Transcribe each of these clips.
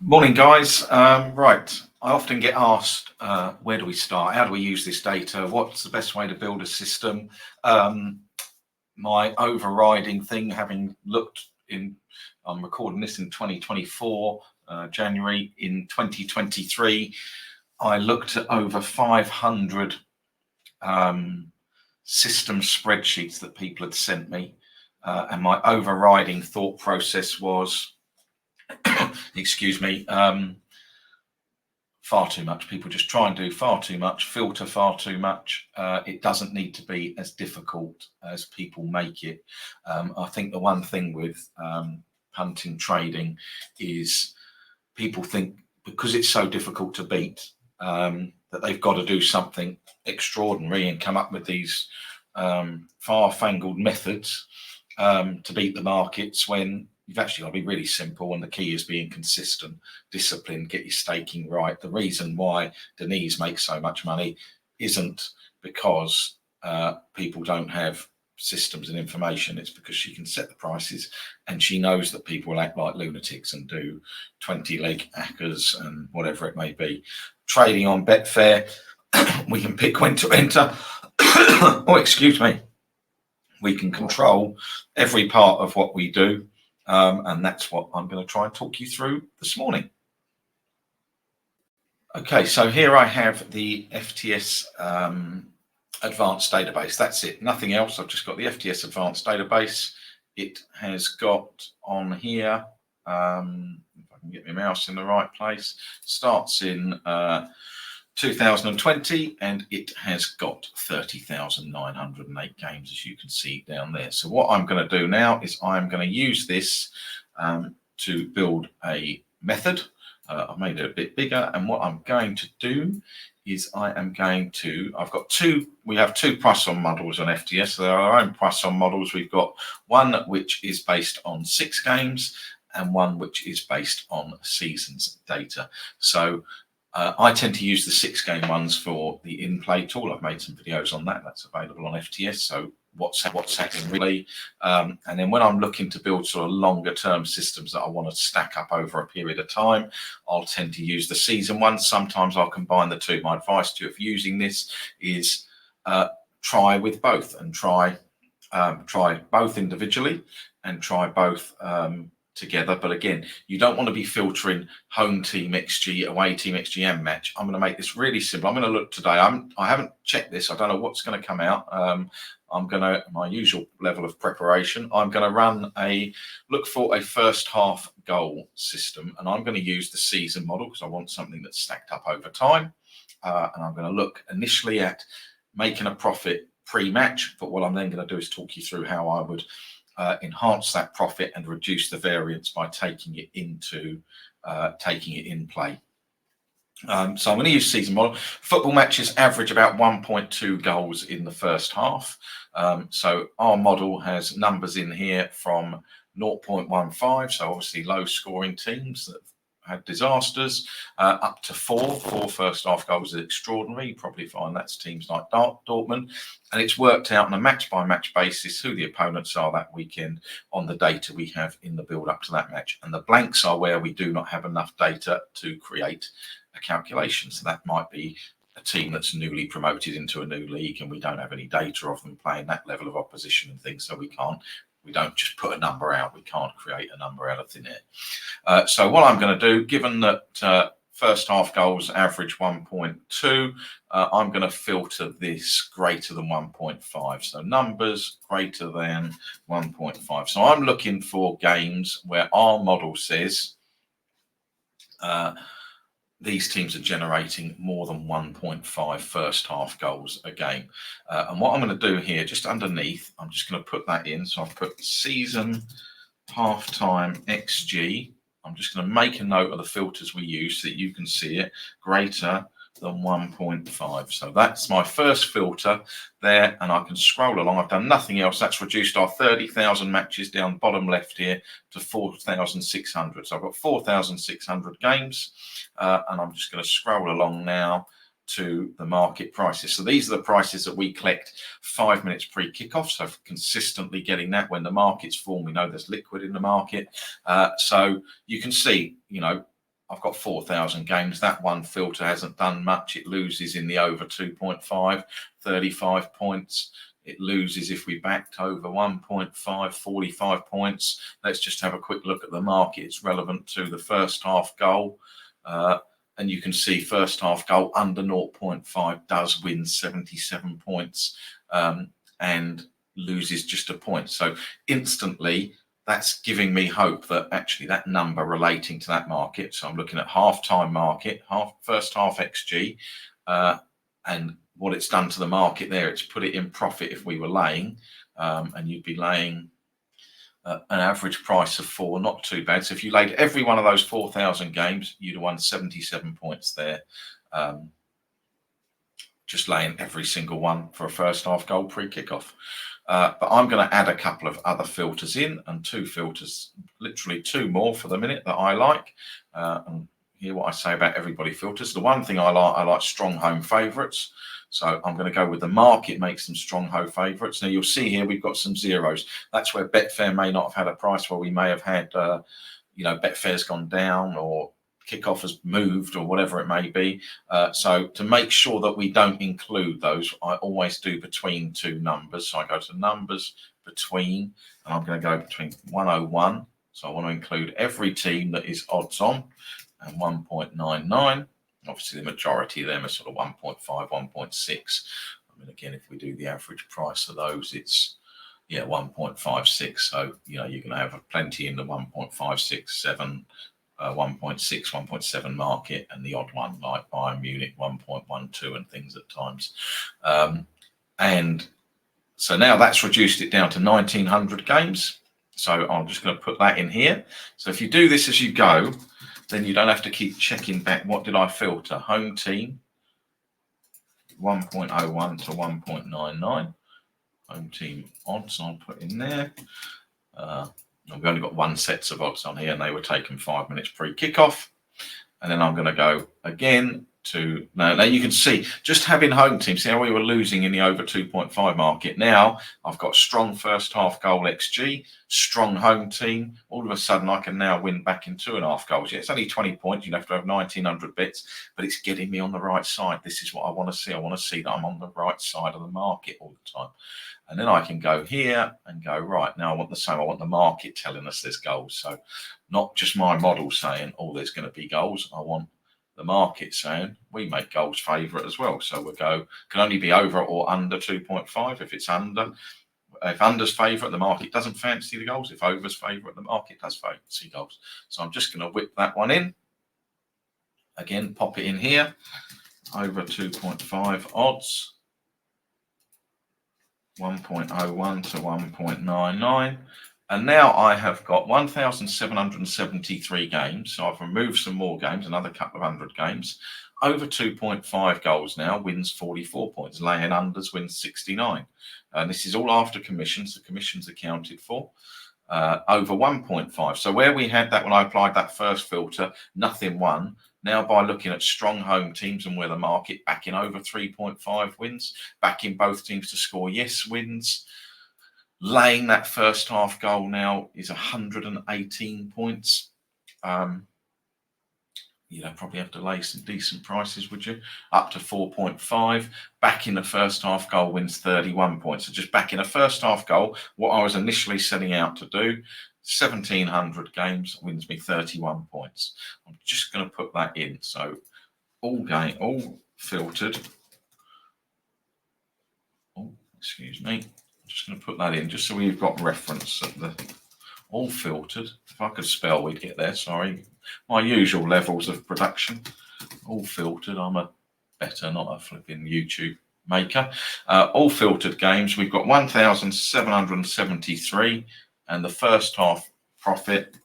Morning, guys. Right, I often get asked, where do we start? How do we use this data? What's the best way to build a system? Um, my overriding thing, having looked in, I'm recording this in 2024, January. In 2023, I looked at over 500 system spreadsheets that people had sent me, and my overriding thought process was, excuse me, far too much. People just try and do far too much, filter far too much. It doesn't need to be as difficult as people make it. I think the one thing with punting trading is people think because it's so difficult to beat, that they've got to do something extraordinary and come up with these far-fangled methods to beat the markets, when you've actually got to be really simple, and the key is being consistent, disciplined, get your staking right. The reason why Denise makes so much money isn't because people don't have systems and information. It's because she can set the prices, and she knows that people will act like lunatics and do 20-leg hackers and whatever it may be. Trading on Betfair, we can pick when to enter. Oh, excuse me. We can control every part of what we do. And that's what I'm going to try and talk you through this morning. Okay, so here I have the FTS Advanced database. That's it, nothing else. I've just got the FTS Advanced database. It has got on here, if I can get my mouse in the right place, starts in 2020, and it has got 30,908 games, as you can see down there. So what I'm going to do now is I'm going to use this to build a method. I've made it a bit bigger, and what I'm going to do is we have two price-on models on FTS. So they're our own price-on models. We've got one which is based on 6 games and one which is based on seasons data. So I tend to use the 6-game ones for the in-play tool. I've made some videos on that. That's available on FTS. So what's happening really. And then when I'm looking to build sort of longer term systems that I want to stack up over a period of time, I'll tend to use the season ones. Sometimes I'll combine the two. My advice to you if using this is try with both, and try both individually and try both together. But again, you don't want to be filtering home team XG, away team XG, and match. I'm going to make this really simple. I'm going to look today. I haven't checked this. I don't know what's going to come out. I'm going to, my usual level of preparation, I'm going to look for a first half goal system, and I'm going to use the season model because I want something that's stacked up over time. And I'm going to look initially at making a profit pre-match, but what I'm then going to do is talk you through how I would enhance that profit and reduce the variance by taking it in play. So I'm going to use season model. Football matches average about 1.2 goals in the first half. So our model has numbers in here from 0.15, so obviously low scoring teams that had disasters, up to 4 first half goals is extraordinary. You probably find that's teams like Dortmund, and it's worked out on a match by match basis who the opponents are that weekend on the data we have in the build up to that match. And the blanks are where we do not have enough data to create a calculation. So that might be a team that's newly promoted into a new league and we don't have any data of them playing that level of opposition and things, so we don't just put a number out. We can't create a number out of thin air. So what I'm going to do, given that first half goals average 1.2, I'm going to filter this greater than 1.5. So numbers greater than 1.5. So I'm looking for games where our model says these teams are generating more than 1.5 first half goals a game. And what I'm going to do here, just underneath, I'm just going to put that in. So I've put season halftime XG. I'm just going to make a note of the filters we use so that you can see it, greater than 1.5. So that's my first filter there, and I can scroll along. I've done nothing else. That's reduced our 30,000 matches down bottom left here to 4,600. So I've got 4,600 games, and I'm just going to scroll along now to the market prices. So these are the prices that we collect 5 minutes pre-kickoff. So consistently getting that when the markets form, we know there's liquid in the market. So you can see, I've got 4,000 games. That one filter hasn't done much. It loses in the over 2.5, 35 points. It loses if we backed over 1.5, 45 points. Let's just have a quick look at the market. It's relevant to the first half goal. And you can see first half goal under 0.5 does win 77 points and loses just a point. So instantly, that's giving me hope that actually that number relating to that market. So I'm looking at half-time market, first half XG, and what it's done to the market there. It's put it in profit if we were laying, and you'd be laying an average price of 4, not too bad. So if you laid every one of those 4,000 games, you'd have won 77 points there. Just laying every single one for a first half goal pre-kickoff. But I'm going to add a couple of other filters in, and 2 filters, literally 2 more for the minute that I like. And hear what I say about everybody filters. The one thing I like strong home favourites. So I'm going to go with the market makes them strong home favourites. Now you'll see here we've got some zeros. That's where Betfair may not have had a price, where we may have had, Betfair's gone down or kickoff has moved or whatever it may be. So to make sure that we don't include those, I always do between 2 numbers. So I go to numbers between, and I'm going to go between 101. So I want to include every team that is odds on, and 1.99. Obviously, the majority of them are sort of 1.5, 1.6. I mean, again, if we do the average price of those, it's 1.56. So you're going to have plenty in the 1.56, 7. 1.6, 1.7 market, and the odd one like Bayern Munich 1.12 and things at times. And so now that's reduced it down to 1,900 games. So I'm just going to put that in here. So if you do this as you go, then you don't have to keep checking back. What did I filter? Home team 1.01 to 1.99. Home team odds I'll put in there. We've only got 1 set of odds on here, and they were taken 5 minutes pre-kickoff. And then I'm going to go again to now you can see just having home team. See how we were losing in the over 2.5 market. Now I've got strong first half goal XG, strong home team. All of a sudden I can now win back in 2.5 goals. Yeah, it's only 20 points. You have to have 1,900 bits, but it's getting me on the right side. This is what I want to see. I want to see that I'm on the right side of the market all the time. And then I can go here and go, right, now I want the same. I want the market telling us there's goals. So not just my model saying, oh, there's going to be goals. I want the market saying we make goals favourite as well. So we'll go, can only be over or under 2.5. If it's under, if under's favourite, the market doesn't fancy the goals. If over's favourite, the market does fancy goals. So I'm just going to whip that one in. Again, pop it in here. Over 2.5 odds. 1.01 to 1.99, and now I have got 1,773 games. So I've removed some more games, another couple of 100 games. Over 2.5 goals now wins 44 points. Laying unders wins 69, and this is all after commissions. The commissions accounted for. Over 1.5. So where we had that when I applied that first filter, nothing won. Now, by looking at strong home teams and where the market backing over 3.5 wins, backing both teams to score yes wins, laying that first half goal now is 118 points. You don't probably have to lay some decent prices, would you? Up to 4.5. Backing the first half goal wins 31 points. So just backing a first half goal, what I was initially setting out to do, 1,700 games wins me 31 points. I'm just going to put that in. So all filtered. Oh, excuse me. I'm just going to put that in just so we've got reference at the all filtered. If I could spell, we'd get there. Sorry. My usual levels of production. All filtered. I'm a better, not a flipping YouTube maker. All filtered games. We've got 1,773, and the first half profit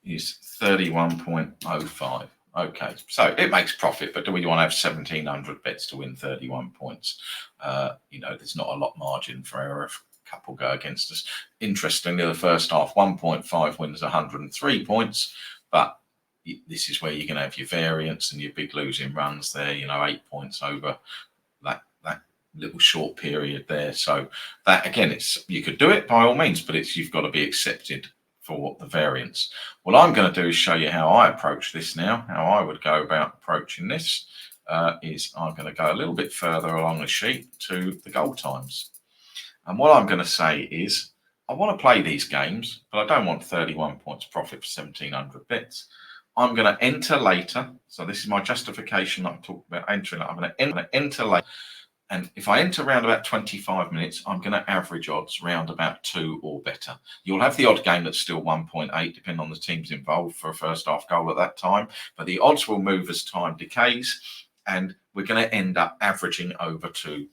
is 31.05. Okay, so it makes profit, but do we want to have 1,700 bets to win 31 points? There's not a lot margin for error if a couple go against us. Interestingly, the first half 1.5 wins 103 points, but this is where you're going to have your variance and your big losing runs there. 8 points over that little short period there. So that again, you could do it by all means, but you've got to be accepted for the variance. What I'm going to do is show you how I approach this now. How I would go about approaching this is I'm going to go a little bit further along the sheet to the goal times. And what I'm going to say is I want to play these games, but I don't want 31 points profit for 1,700 bits. I'm going to enter later. So this is my justification that I talked about entering. I'm going to enter later. And if I enter around about 25 minutes, I'm going to average odds round about 2 or better. You'll have the odd game that's still 1.8, depending on the teams involved for a first half goal at that time. But the odds will move as time decays, and we're going to end up averaging over 2.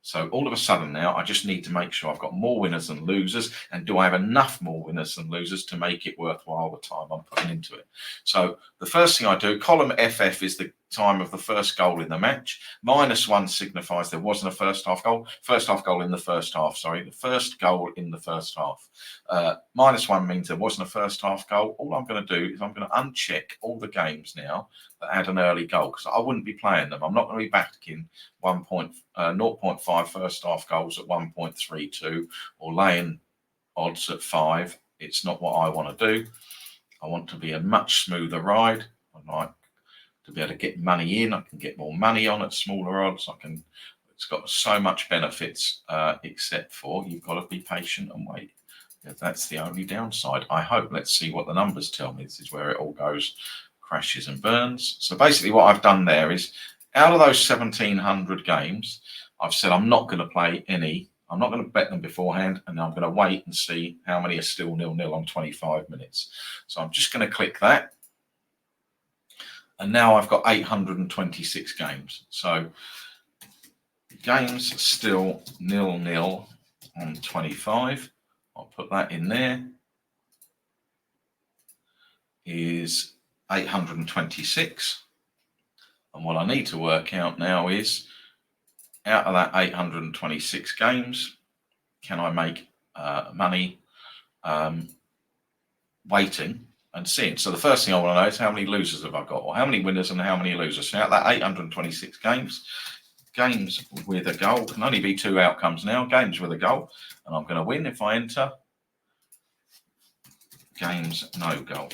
So all of a sudden now, I just need to make sure I've got more winners than losers. And do I have enough more winners than losers to make it worthwhile the time I'm putting into it? So the first thing I do, column FF is the time of the first goal in the match. -1 signifies there wasn't a first half goal. First half goal in the first half, sorry. The first goal in the first half. -1 means there wasn't a first half goal. All I'm going to do is I'm going to uncheck all the games now that had an early goal, because I wouldn't be playing them. I'm not going to be backing 0.5 first half goals at 1.32 or laying odds at 5. It's not what I want to do. I want to be a much smoother ride. I like to be able to get money in. I can get more money on at smaller odds. It's got so much benefits, except for you've got to be patient and wait. That's the only downside, I hope. Let's see what the numbers tell me. This is where it all goes, crashes and burns. So basically what I've done there is, out of those 1,700 games, I've said I'm not going to play any. I'm not going to bet them beforehand, and I'm going to wait and see how many are still 0-0 on 25 minutes. So I'm just going to click that. And now I've got 826 games. So games still 0-0 on 25. I'll put that in there. Is 826. And what I need to work out now is, out of that 826 games, can I make money waiting and seeing? So the first thing I want to know is how many losers have I got, or how many winners and how many losers. So out of that 826 games, games with a goal can only be 2 outcomes now. Games with a goal, and I'm going to win if I enter games no goal.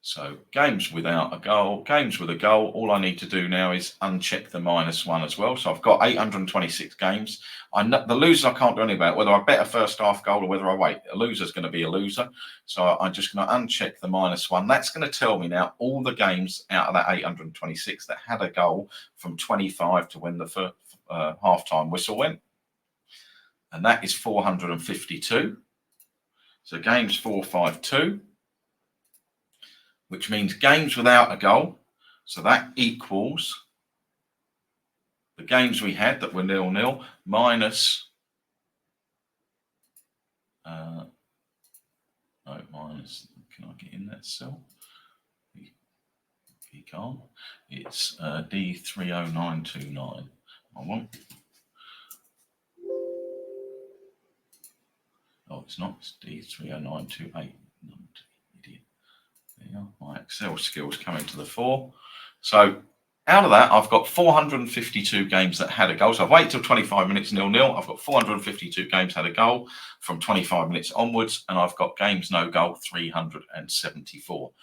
So games without a goal, games with a goal, all I need to do now is uncheck the -1 as well. So I've got 826 games. The losers I can't do anything about, whether I bet a first half goal or whether I wait. A loser's going to be a loser. So I'm just going to uncheck the -1. That's going to tell me now all the games out of that 826 that had a goal from 25 to when the first half-time whistle went. And that is 452. So games 452. Which means games without a goal. So that equals the games we had that were 0-0 minus, can I get in that cell? You can't. It's D30929. I want. Oh, it's not. It's D30928. My Excel skills coming to the fore. So out of that, I've got 452 games that had a goal. So I've waited till 25 minutes 0-0. I've got 452 games had a goal from 25 minutes onwards, and I've got games no goal 374.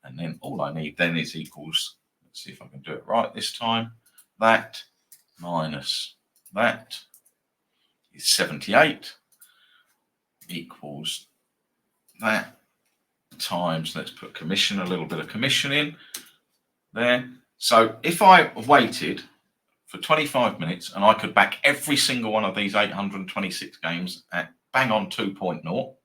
And then all I need then is equals, let's see if I can do it right this time, that minus that is 78 equals that times, let's put commission, a little bit of commission in there. So if I waited for 25 minutes and I could back every single one of these 826 games at bang on 2.0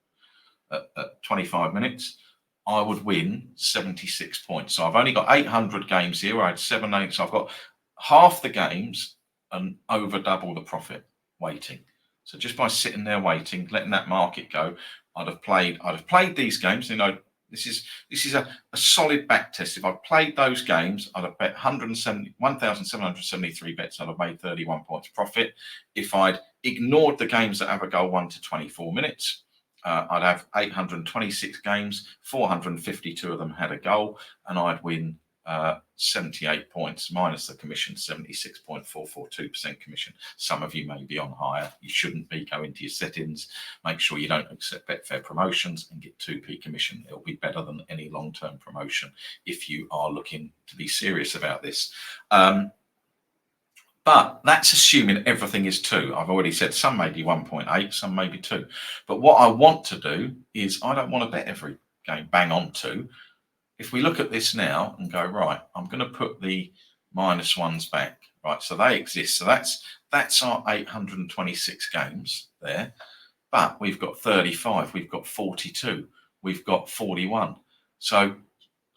at 25 minutes, I would win 76 points. So I've only got 800 games here. I had 7 8, so I've got half the games and over double the profit waiting. So just by sitting there waiting, letting that market go, I'd have played these games. You know, this is a solid back test. If I'd played those games, I'd have bet 1,773 bets. I'd have made 31 points profit. If I'd ignored the games that have a goal 1 to 24 minutes, I'd have 826 games. 452 of them had a goal, and I'd win 78 points minus the commission, 76.442% commission. Some of you may be on higher. You shouldn't be. Go into your settings, make sure you don't accept Betfair promotions and get 2p commission. It'll be better than any long-term promotion if you are looking to be serious about this. But that's assuming everything is 2. I've already said some may be 1.8, some may be 2. But what I want to do is I don't want to bet every game bang on 2. If we look at this now and go, right, I'm going to put the -1s back, right? So they exist. So that's our 826 games there. But we've got 35, we've got 42, we've got 41. So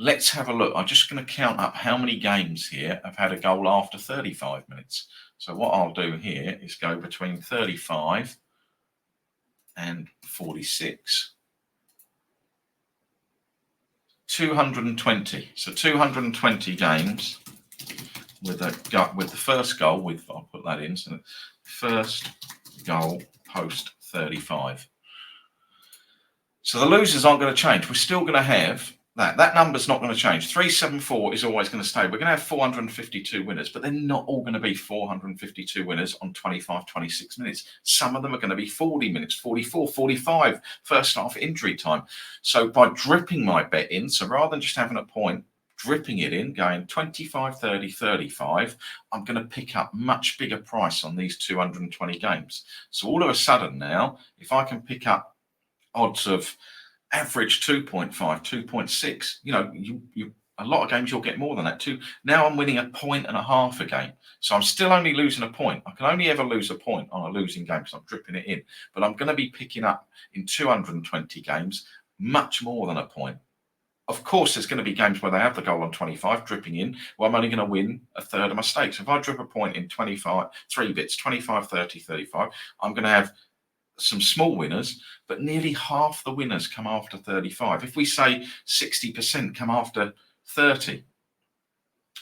let's have a look. I'm just going to count up how many games here have had a goal after 35 minutes. So what I'll do here is go between 35 and 46. 220. So 220 games with the first goal. I'll put that in. So first goal post 35. So the losers aren't going to change. We're still going to have that number's not going to change. 374 is always going to stay. We're going to have 452 winners, but they're not all going to be 452 winners on 25, 26 minutes. Some of them are going to be 40 minutes, 44, 45, first half injury time. So by dripping my bet in, so rather than just having a point, dripping it in, going 25, 30, 35, I'm going to pick up much bigger price on these 220 games. So all of a sudden now, if I can pick up odds of average 2.5, 2.6, you a lot of games you'll get more than that too. Now I'm winning 1.5 points a game. So I'm still only losing a point. I can only ever lose a point on a losing game because I'm dripping it in. But I'm going to be picking up in 220 games much more than a point. Of course, there's going to be games where they have the goal on 25, dripping in. Well, I'm only going to win a third of my stakes. So if I drip a point in 3 bits, 25, 30, 35, I'm going to have some small winners, but nearly half the winners come after 35. If we say 60% come after 30,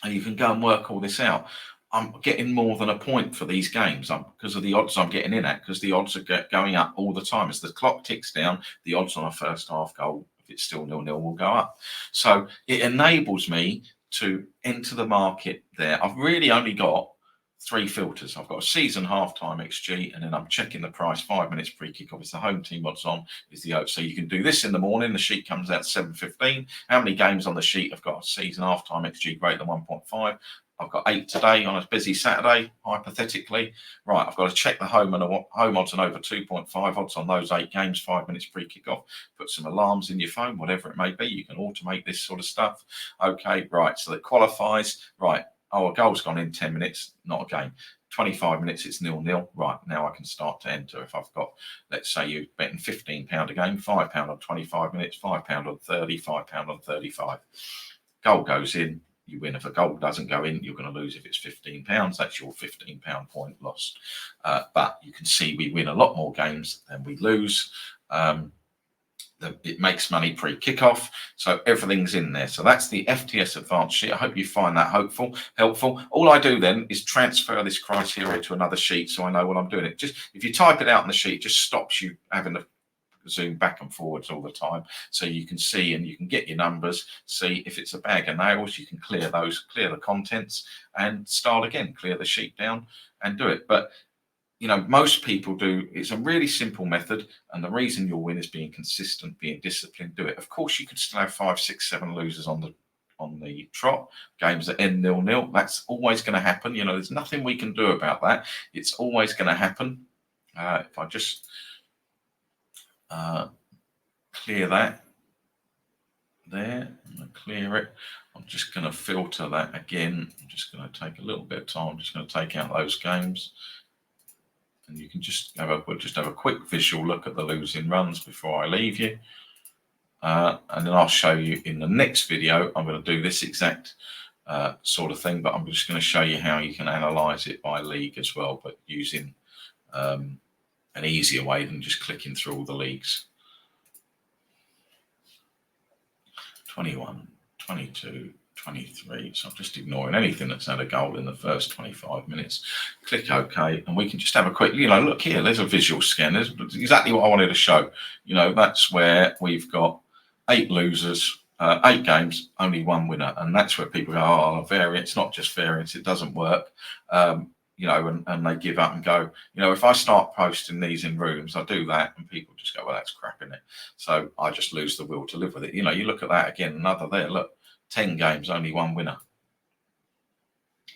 and you can go and work all this out, I'm getting more than a point for these games because of the odds I'm getting in at, because the odds are going up all the time. As the clock ticks down, the odds on a first half goal, if it's still 0-0, will go up. So it enables me to enter the market there. I've really only got 3 filters. I've got a season halftime XG, and then I'm checking the price 5 minutes pre-kickoff. It's the home team odds on is the odds. So you can do this in the morning. The sheet comes out 7:15. How many games on the sheet have got a season halftime XG greater than 1.5? I've got 8 today on a busy Saturday, hypothetically. Right, I've got to check the home odds and over 2.5 odds on those 8 games, 5 minutes pre-kickoff. Put some alarms in your phone, whatever it may be. You can automate this sort of stuff. Okay, right, so that qualifies. Right. Oh, a goal's gone in 10 minutes, not a game. 25 minutes, it's 0-0. Right, now I can start to enter. If I've got, let's say you're betting £15 a game, £5 on 25 minutes, £5 on 30, £5 on 35. Goal goes in, you win. If a goal doesn't go in, you're going to lose. If it's £15, that's your £15 point lost. But you can see we win a lot more games than we lose. It makes money pre-kickoff, so everything's in there. So that's the FTS Advanced sheet. I hope you find that helpful. All I do then is transfer this criteria to another sheet, so I know what I'm doing. It just, if you type it out in the sheet, it just stops you having to zoom back and forwards all the time, so you can see and you can get your numbers. See if it's a bag of nails, you can clear those, clear the contents, and start again. Clear the sheet down and do it. But most people do. It's a really simple method, and the reason you'll win is being consistent, being disciplined. Do it. Of course, you could still have 5, 6, 7 losers on the trot. Games that end 0-0. That's always going to happen. There's nothing we can do about that. It's always going to happen. If I just clear that there, I'm going to clear it. I'm just going to filter that again. I'm just going to take a little bit of time. I'm just going to take out those games. And you can just have a quick visual look at the losing runs before I leave you. And then I'll show you in the next video. I'm going to do this exact sort of thing, but I'm just going to show you how you can analyze it by league as well, but using an easier way than just clicking through all the leagues. 21, 22, 23. So I'm just ignoring anything that's had a goal in the first 25 minutes. Click OK, and we can just have a quick, look here, there's a visual scan. There's exactly what I wanted to show. That's where we've got 8 losers, 8 games, only one winner. And that's where people go, oh, variance, not just variance, it doesn't work. You know, and they give up and go, you know, if I start posting these in rooms, I do that and people just go, well, that's crap, isn't it? So I just lose the will to live with it. You know, you look at that again, another there, look, 10 games, only one winner.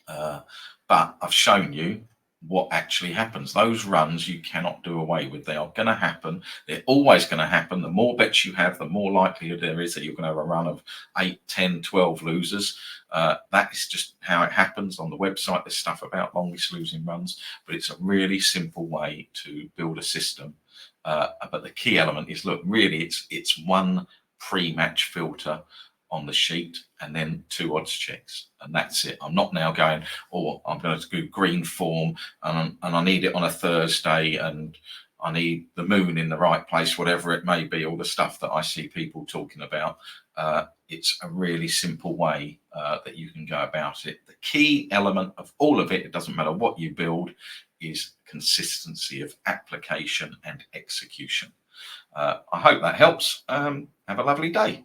But I've shown you what actually happens. Those runs you cannot do away with. They are going to happen. They're always going to happen. The more bets you have, the more likelihood there is that you're going to have a run of 8, 10, 12 losers. That is just how it happens. On the website, there's stuff about longest losing runs, but it's a really simple way to build a system. But the key element is, look, really, it's one pre-match filter on the sheet and then 2 odds checks, and that's it. I'm not now going, oh, I'm going to do green form and I need it on a Thursday and I need the moon in the right place, whatever it may be, all the stuff that I see people talking about. It's a really simple way that you can go about it. The key element of all of it, it doesn't matter what you build, is consistency of application and execution. I hope that helps. Have a lovely day.